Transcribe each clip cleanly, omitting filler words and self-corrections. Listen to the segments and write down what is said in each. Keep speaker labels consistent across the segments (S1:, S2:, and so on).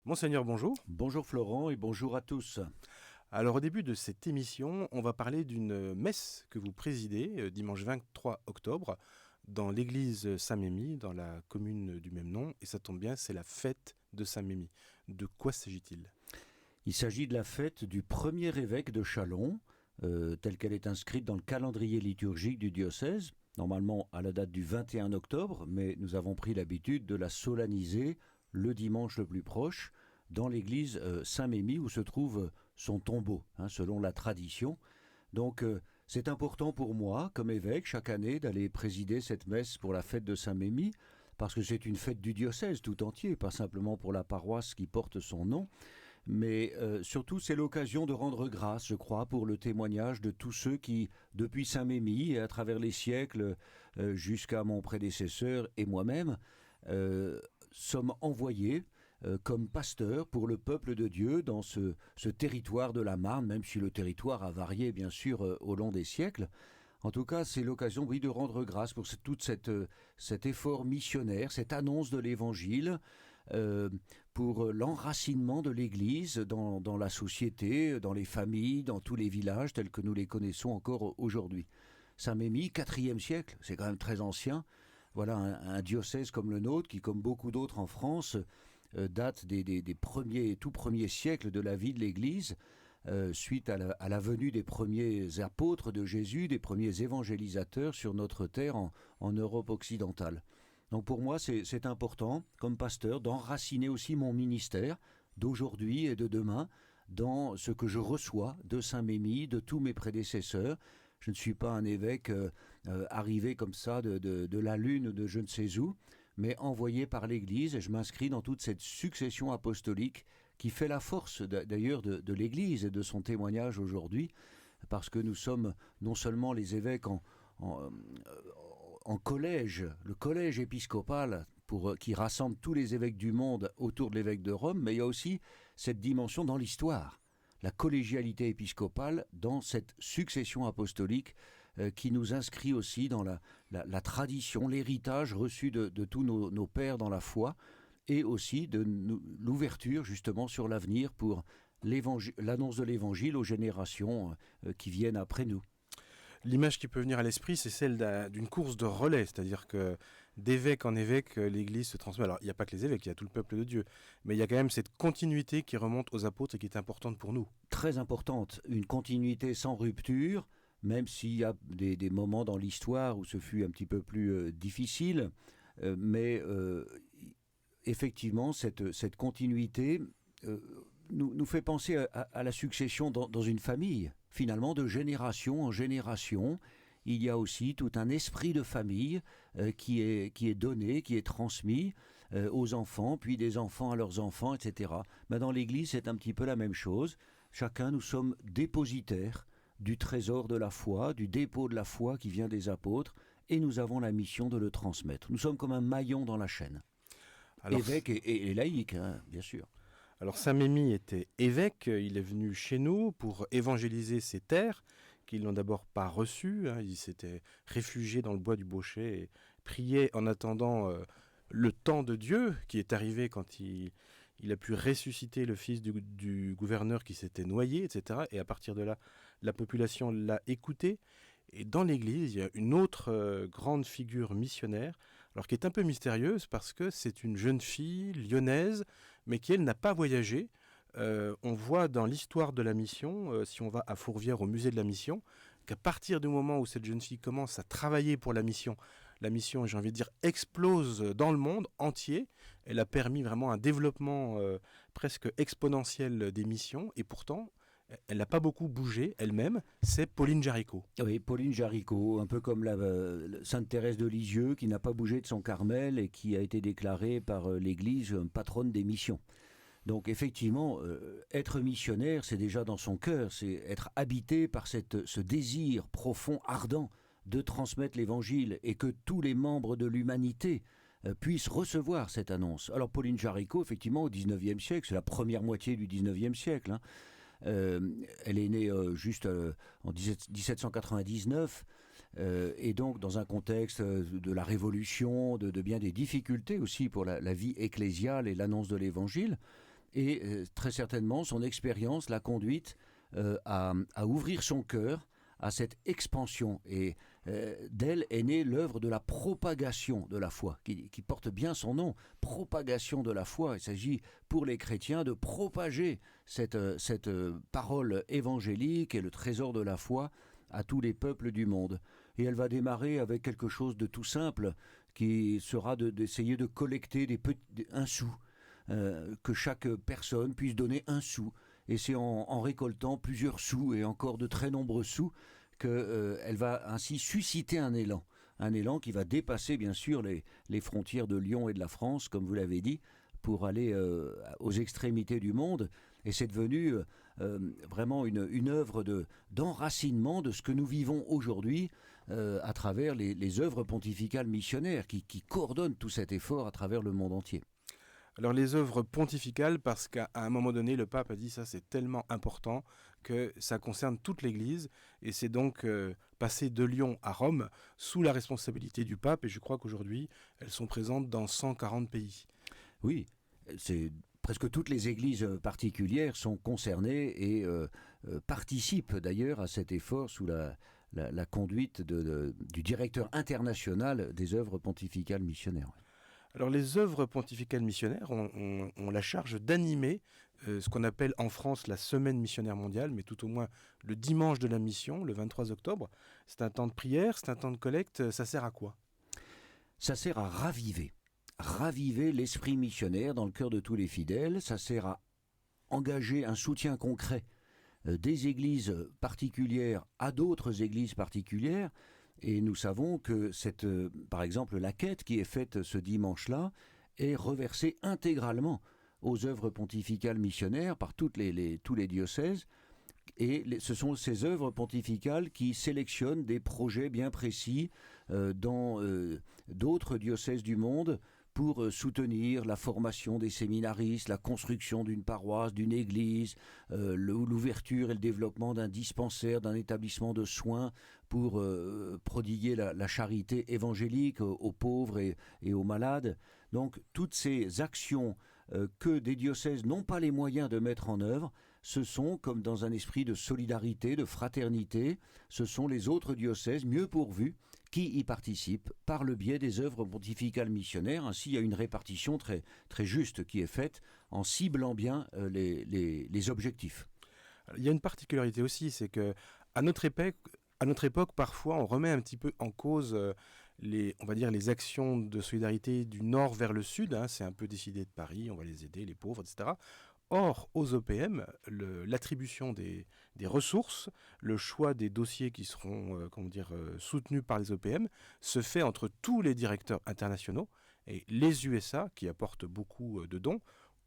S1: Monseigneur, bonjour.
S2: Bonjour Florent et bonjour à tous.
S1: Alors au début de cette émission, on va parler d'une messe que vous présidez dimanche 23 octobre dans l'église Saint-Mémy, dans la commune du même nom. Et ça tombe bien, c'est la fête de Saint-Mémy. De quoi s'agit-il ?
S2: Il s'agit de la fête du premier évêque de Châlons, telle qu'elle est inscrite dans le calendrier liturgique du diocèse, normalement à la date du 21 octobre, mais nous avons pris l'habitude de la solenniser le dimanche le plus proche, dans l'église Saint-Mémy où se trouve son tombeau, selon la tradition. Donc c'est important pour moi, comme évêque, chaque année d'aller présider cette messe pour la fête de Saint-Mémy, parce que c'est une fête du diocèse tout entier, pas simplement pour la paroisse qui porte son nom, mais surtout c'est l'occasion de rendre grâce, je crois, pour le témoignage de tous ceux qui, depuis Saint-Mémy et à travers les siècles, jusqu'à mon prédécesseur et moi-même, sommes envoyés comme pasteurs pour le peuple de Dieu dans ce territoire de la Marne, même si le territoire a varié bien sûr au long des siècles. En tout cas, c'est l'occasion, oui, de rendre grâce pour cet effort missionnaire, cette annonce de l'Évangile, pour l'enracinement de l'Église dans la société, dans les familles, dans tous les villages tels que nous les connaissons encore aujourd'hui. Saint-Mémy, 4e siècle, c'est quand même très ancien. Voilà un diocèse comme le nôtre qui, comme beaucoup d'autres en France, date des tout premiers siècles de la vie de l'Église, suite à la venue des premiers apôtres de Jésus, des premiers évangélisateurs sur notre terre en Europe occidentale. Donc pour moi, c'est important, comme pasteur, d'enraciner aussi mon ministère d'aujourd'hui et de demain dans ce que je reçois de Saint-Mémy, de tous mes prédécesseurs. Je ne suis pas un évêque arrivé comme ça de la lune ou de je ne sais où, mais envoyé par l'Église, et je m'inscris dans toute cette succession apostolique qui fait la force d'ailleurs de l'Église et de son témoignage aujourd'hui, parce que nous sommes non seulement les évêques en collège, le collège épiscopal qui rassemble tous les évêques du monde autour de l'évêque de Rome, mais il y a aussi cette dimension dans l'histoire, la collégialité épiscopale dans cette succession apostolique qui nous inscrit aussi dans la tradition, l'héritage reçu de tous nos pères dans la foi, et aussi de l'ouverture justement sur l'avenir pour l'annonce de l'évangile aux générations qui viennent après nous.
S1: L'image qui peut venir à l'esprit, c'est celle d'une course de relais, c'est-à-dire que d'évêque en évêque, l'Église se transmet. Alors, il n'y a pas que les évêques, il y a tout le peuple de Dieu, mais il y a quand même cette continuité qui remonte aux apôtres et qui est importante pour nous.
S2: Très importante, une continuité sans rupture, même s'il y a des moments dans l'histoire où ce fut un petit peu plus difficile, mais effectivement, cette continuité nous fait penser à la succession dans une famille. Finalement, de génération en génération, il y a aussi tout un esprit de famille qui est donné, qui est transmis aux enfants, puis des enfants à leurs enfants, etc. Mais dans l'Église, c'est un petit peu la même chose. Chacun, nous sommes dépositaires du trésor de la foi, du dépôt de la foi qui vient des apôtres, et nous avons la mission de le transmettre. Nous sommes comme un maillon dans la chaîne. Alors, évêque et laïque, bien sûr.
S1: Alors Saint-Mémy était évêque, il est venu chez nous pour évangéliser ses terres, qu'ils n'ont d'abord pas reçues. Il s'était réfugié dans le bois du Bauchet et priait en attendant le temps de Dieu qui est arrivé quand il a pu ressusciter le fils du gouverneur qui s'était noyé, etc. Et à partir de là, la population l'a écouté. Et dans l'église, il y a une autre grande figure missionnaire, alors qui est un peu mystérieuse parce que c'est une jeune fille lyonnaise, mais qui, elle, n'a pas voyagé. On voit dans l'histoire de la mission, si on va à Fourvière au musée de la mission, qu'à partir du moment où cette jeune fille commence à travailler pour la mission, j'ai envie de dire, explose dans le monde entier. Elle a permis vraiment un développement presque exponentiel des missions, et pourtant, elle n'a pas beaucoup bougé elle-même, c'est Pauline Jaricot.
S2: Oui, Pauline Jaricot, un peu comme la Sainte Thérèse de Lisieux, qui n'a pas bougé de son Carmel et qui a été déclarée par l'Église patronne des missions. Donc effectivement, être missionnaire, c'est déjà dans son cœur, c'est être habité par ce désir profond, ardent, de transmettre l'Évangile et que tous les membres de l'humanité puissent recevoir cette annonce. Alors Pauline Jaricot, effectivement, au XIXe siècle, c'est la première moitié du XIXe siècle, elle est née juste en 1799 et donc dans un contexte de la Révolution, de bien des difficultés aussi pour la vie ecclésiale et l'annonce de l'Évangile. Et très certainement, son expérience l'a conduite à ouvrir son cœur à cette expansion. Et d'elle est née l'œuvre de la propagation de la foi, qui porte bien son nom, propagation de la foi. Il s'agit pour les chrétiens de propager cette parole évangélique et le trésor de la foi à tous les peuples du monde. Et elle va démarrer avec quelque chose de tout simple, qui sera d'essayer de collecter un sou, que chaque personne puisse donner un sou. Et c'est en récoltant plusieurs sous et encore de très nombreux sous qu'elle va ainsi susciter un élan qui va dépasser bien sûr les frontières de Lyon et de la France, comme vous l'avez dit, pour aller aux extrémités du monde. Et c'est devenu vraiment une œuvre d'enracinement de ce que nous vivons aujourd'hui à travers les œuvres pontificales missionnaires qui coordonnent tout cet effort à travers le monde entier.
S1: Alors les œuvres pontificales, parce qu'à un moment donné, le pape a dit ça, c'est tellement important que ça concerne toute l'Église, et c'est donc passé de Lyon à Rome sous la responsabilité du pape, et je crois qu'aujourd'hui, elles sont présentes dans 140 pays.
S2: Oui, presque toutes les églises particulières sont concernées et participent d'ailleurs à cet effort sous la conduite du directeur international des œuvres pontificales missionnaires.
S1: Alors les œuvres pontificales missionnaires ont la charge d'animer ce qu'on appelle en France la semaine missionnaire mondiale, mais tout au moins le dimanche de la mission, le 23 octobre. C'est un temps de prière, c'est un temps de collecte, ça sert à quoi ?
S2: Ça sert à raviver l'esprit missionnaire dans le cœur de tous les fidèles, ça sert à engager un soutien concret des églises particulières à d'autres églises particulières. Et nous savons que par exemple, la quête qui est faite ce dimanche-là est reversée intégralement aux œuvres pontificales missionnaires par tous les diocèses. Et ce sont ces œuvres pontificales qui sélectionnent des projets bien précis dans d'autres diocèses du monde pour soutenir la formation des séminaristes, la construction d'une paroisse, d'une église, l'ouverture et le développement d'un dispensaire, d'un établissement de soins pour prodiguer la charité évangélique aux pauvres et aux malades. Donc toutes ces actions que des diocèses n'ont pas les moyens de mettre en œuvre, ce sont, comme dans un esprit de solidarité, de fraternité, ce sont les autres diocèses mieux pourvus qui y participent par le biais des œuvres pontificales missionnaires. Ainsi, il y a une répartition très, très juste qui est faite en ciblant bien les objectifs.
S1: Il y a une particularité aussi, c'est qu'à notre époque, parfois, on remet un petit peu en cause on va dire les actions de solidarité du nord vers le sud. C'est un peu décidé de Paris, on va les aider, les pauvres, etc. Or, aux OPM, l'attribution des ressources, le choix des dossiers qui seront soutenus par les OPM se fait entre tous les directeurs internationaux, et les USA, qui apportent beaucoup de dons,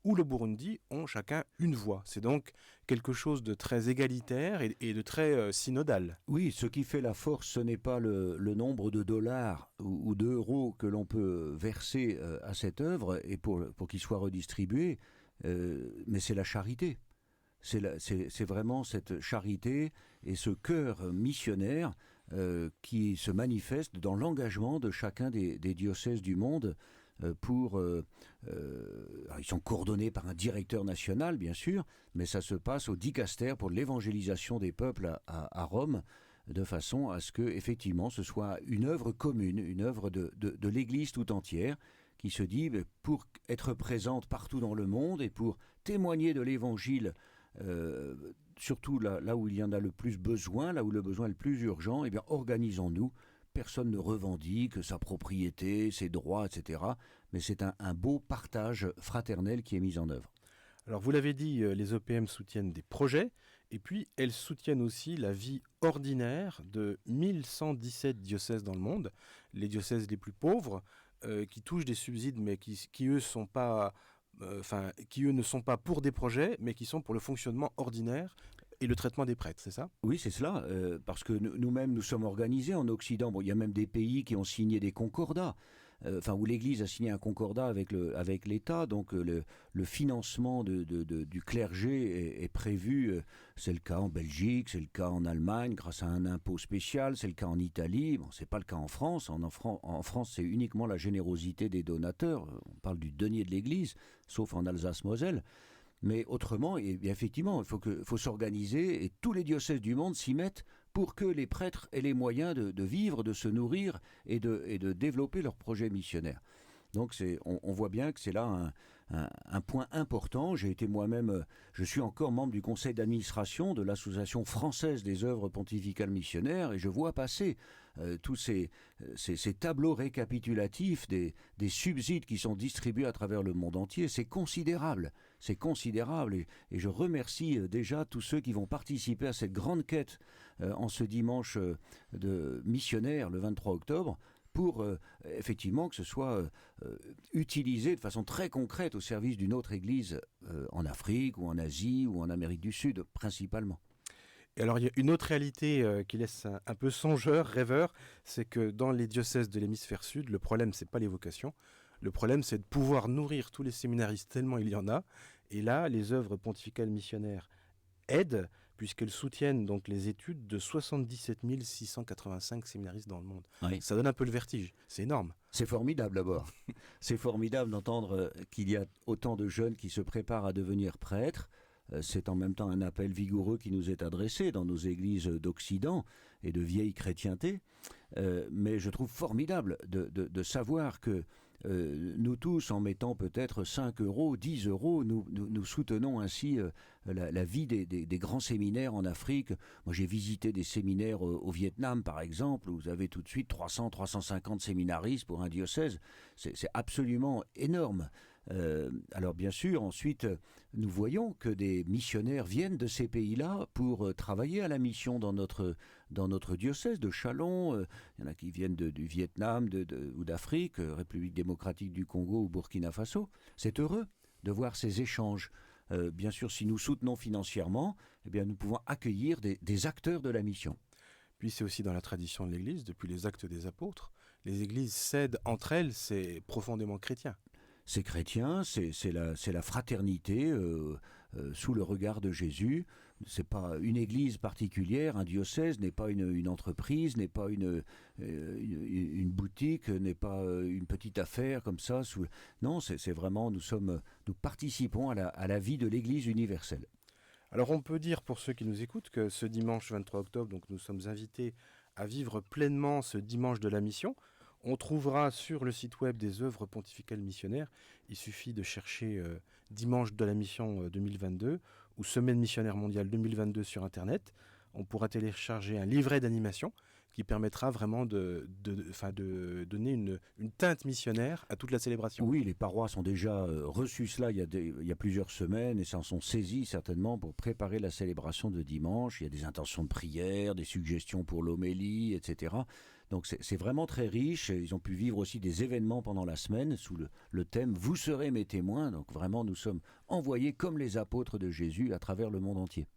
S1: ou le Burundi ont chacun une voix. C'est donc quelque chose de très égalitaire et de très synodal.
S2: Oui, ce qui fait la force, ce n'est pas le nombre de dollars ou d'euros que l'on peut verser à cette œuvre et pour qu'il soit redistribué, mais c'est la charité. C'est vraiment cette charité et ce cœur missionnaire qui se manifeste dans l'engagement de chacun des diocèses du monde ils sont coordonnés par un directeur national, bien sûr, mais ça se passe au dicaster pour l'évangélisation des peuples à Rome, de façon à ce que, effectivement, ce soit une œuvre commune, une œuvre de l'Église tout entière, qui se dit, pour être présente partout dans le monde et pour témoigner de l'Évangile, surtout là où il y en a le plus besoin, là où le besoin est le plus urgent, eh bien, organisons-nous. Personne ne revendique sa propriété, ses droits, etc. Mais c'est un beau partage fraternel qui est mis en œuvre.
S1: Alors vous l'avez dit, les OPM soutiennent des projets, et puis elles soutiennent aussi la vie ordinaire de 1117 diocèses dans le monde, les diocèses les plus pauvres, qui touchent des subsides, mais qui eux sont pas, qui eux ne sont pas pour des projets, mais qui sont pour le fonctionnement ordinaire et le traitement des prêtres, c'est ça ?
S2: Oui, c'est cela, parce que nous-mêmes, nous sommes organisés en Occident. Bon, il y a même des pays qui ont signé des concordats, où l'Église a signé un concordat avec l'État, donc le financement du clergé est prévu. C'est le cas en Belgique, c'est le cas en Allemagne, grâce à un impôt spécial, c'est le cas en Italie. Bon, c'est pas le cas en France. En France, c'est uniquement la générosité des donateurs. On parle du denier de l'Église, sauf en Alsace-Moselle. Mais autrement, et bien effectivement, il faut s'organiser et tous les diocèses du monde s'y mettent pour que les prêtres aient les moyens de vivre, de se nourrir et de développer leurs projets missionnaires. Donc on voit bien que c'est là un point important. J'ai été moi-même, je suis encore membre du conseil d'administration de l'Association française des œuvres pontificales missionnaires et je vois passer tous ces tableaux récapitulatifs des subsides qui sont distribués à travers le monde entier. C'est considérable. Et je remercie déjà tous ceux qui vont participer à cette grande quête en ce dimanche de missionnaire le 23 octobre pour effectivement que ce soit utilisé de façon très concrète au service d'une autre église en Afrique ou en Asie ou en Amérique du Sud principalement.
S1: Et alors, il y a une autre réalité qui laisse un peu songeur, rêveur, c'est que dans les diocèses de l'hémisphère sud, le problème, c'est pas les vocations. Le problème, c'est de pouvoir nourrir tous les séminaristes, tellement il y en a. Et là, les œuvres pontificales missionnaires aident, puisqu'elles soutiennent donc les études de 77 685 séminaristes dans le monde.
S2: Oui.
S1: Ça donne un peu le vertige, c'est énorme.
S2: C'est formidable d'abord. C'est formidable d'entendre qu'il y a autant de jeunes qui se préparent à devenir prêtres. C'est en même temps un appel vigoureux qui nous est adressé dans nos églises d'Occident et de vieille chrétienté. Mais je trouve formidable de savoir que nous tous, en mettant peut-être 5 euros, 10 euros, nous soutenons ainsi la vie des grands séminaires en Afrique. Moi, j'ai visité des séminaires au Vietnam, par exemple, où vous avez tout de suite 300, 350 séminaristes pour un diocèse. C'est absolument énorme. Alors bien sûr, ensuite, nous voyons que des missionnaires viennent de ces pays-là pour travailler à la mission dans notre diocèse de Châlons. Il y en a qui viennent du Vietnam ou d'Afrique, République démocratique du Congo ou Burkina Faso. C'est heureux de voir ces échanges. Bien sûr, si nous soutenons financièrement, eh bien, nous pouvons accueillir des acteurs de la mission.
S1: Puis c'est aussi dans la tradition de l'Église, depuis les actes des apôtres. Les églises s'aident entre elles, c'est profondément chrétien.
S2: C'est chrétien, c'est la fraternité sous le regard de Jésus. C'est pas une église particulière, un diocèse n'est pas une entreprise, n'est pas une boutique, n'est pas une petite affaire comme ça. Non, c'est vraiment, nous participons à la vie de l'Église universelle.
S1: Alors on peut dire pour ceux qui nous écoutent que ce dimanche 23 octobre, donc nous sommes invités à vivre pleinement ce dimanche de la mission. On trouvera sur le site web des œuvres pontificales missionnaires, il suffit de chercher Dimanche de la mission 2022 ou Semaine missionnaire mondiale 2022 sur Internet. On pourra télécharger un livret d'animation qui permettra vraiment de donner une teinte missionnaire à toute la célébration.
S2: Oui, les paroisses ont déjà reçu cela il y a plusieurs semaines et s'en sont saisies certainement pour préparer la célébration de dimanche. Il y a des intentions de prière, des suggestions pour l'homélie, etc. Donc c'est vraiment très riche. Ils ont pu vivre aussi des événements pendant la semaine sous le thème « Vous serez mes témoins ». Donc vraiment, nous sommes envoyés comme les apôtres de Jésus à travers le monde entier.